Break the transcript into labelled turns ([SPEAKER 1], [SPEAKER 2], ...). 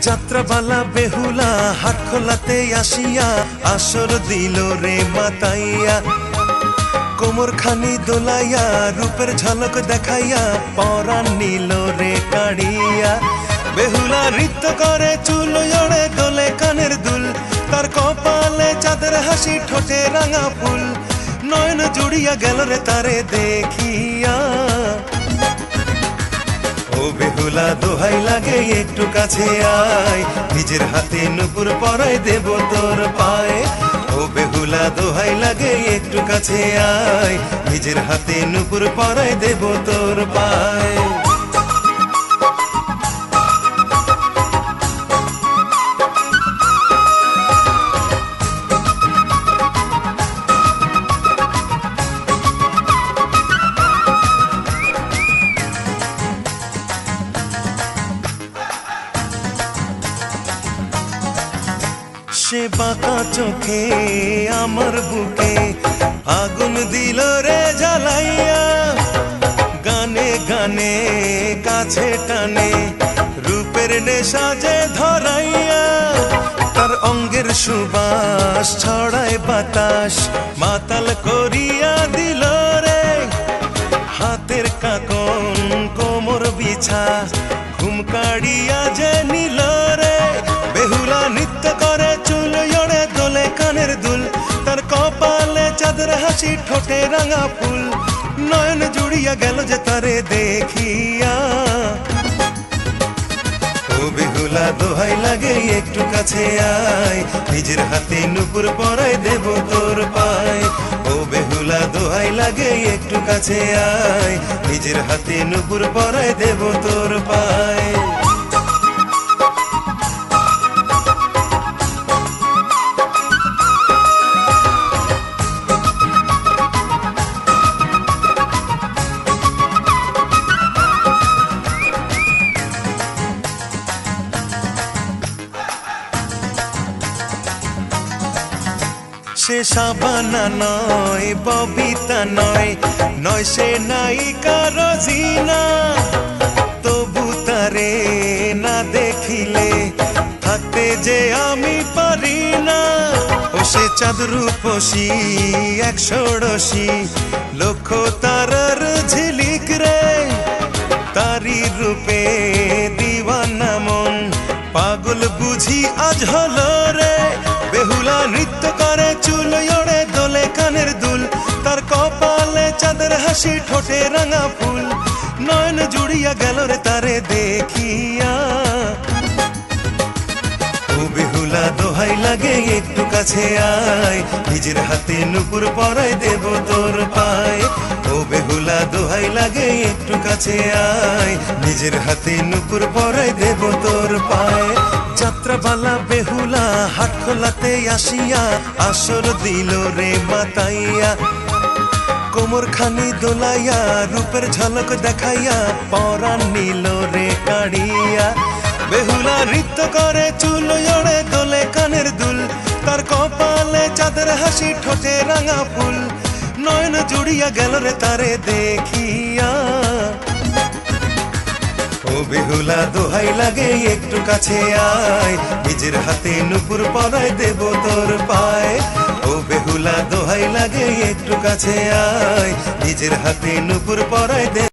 [SPEAKER 1] যাত্রাপালা বেহুলা হাট খোলাতে আসিয়া আসর দিল রে মাতাইয়া, কোমর খানি দোলাইয়া রূপের ঝলক দেখাইয়া পরাণ নিল রে কাড়িয়া। বেহুলা নৃত্য করে চুল জড়ে দোলে কানের দুল, তার কপালে চাঁদের হাসি ঠোঁটে রাঙা ফুল, নয়ন জুড়িয়া গেল রে তারে দেখিয়া। ও বেহুলা দোহাই লাগে একটু কাছে আয়, নিজের হাতে নুপুর পরাই দেব তোর পায়ে। ও বেহুলা দোহাই লাগে একটু কাছে আয়, নিজের হাতে নুপুর পরাই দেব তোর পায়ে। সে বাঁকা চোখে আমার বুকে আগুন দিল রে জ্বালাইয়া, গানে গানে কাছে টানে রূপের নেশা যে ধরাইয়া। তার অঙ্গের সুবাস ছড়ায় বাতাস মাতাল করিয়া দিল রে, হাতের কাকন কোমর বিছা ঘুম কাড়িয়া যে নিল রে। বেহুলা নৃত্য করে চুল জড়ে দোলে কানের দুল, তার কপালে চাঁদের হাসি ঠোঁটে রাঙা ফুল, নয়ন জুড়িয়া গেল যে তারে দেখিয়া। ও বেহুলা দোহাই লাগে একটু কাছে আয়, নিজের হাতে নুপুর পরাই দেব তোর পায়। ও বেহুলা দোহাই লাগে একটু কাছে আয়, নিজের হাতে নুপুর পরাই দেব তোর পায়। সে সাবানা নয় ববিতা নয়, নয় সে নায়িকা রোজিনা, তবু তারে না দেখিলে থাকতে যে আমি পারি না। ও সে চাঁদ রূপসী এক ষোড়শী, লক্ষ তারার ঝিলিক রে, তারি রূপে দিওয়ানা মন পাগল বুঝি আজ হলো রে। বেহুলা নৃত্য করে চুল জড়ে দোলে কানের দুল, তার কপালে চাঁদের হাসি ঠোঁটে রাঙা ফুল, নয়ন জুড়িয়া গেল রে তারে দেখিয়া। ও বেহুলা দোহাই লাগে একটু কাছে আয়, নিজের হাতে নুপুর পরাই দেব তোর পায়ে। ও বেহুলা দোহাই লাগে একটু কাছে আয়, নিজের হাতে নুপুর পরাই দেব তোর পায়ে। যাত্রাপালা বেহুলা হাট খোলাতে আসিয়া আসর দিল রে মাতাইয়া, কোমর খানি দোলাইয়া রূপের ঝলক দেখাইয়া পরাণ নিল রে কাড়িয়া। বেহুলা নৃত্য করে চুল জড়ে দোলে কানের দুল, তার কপালে চাঁদের হাসি ঠোঁটে রাঙা ফুল, নয়ন জুড়িয়া গেল রে তারে দেখিয়া। ও বেহুলা দোহাই লাগে একটু কাছে আয়, নিজের হাতে নুপুর পরাই দেব তোর পায়ে। ও বেহুলা দোহাই লাগে একটু কাছে আয়, নিজের হাতে নুপুর পরাই দেব।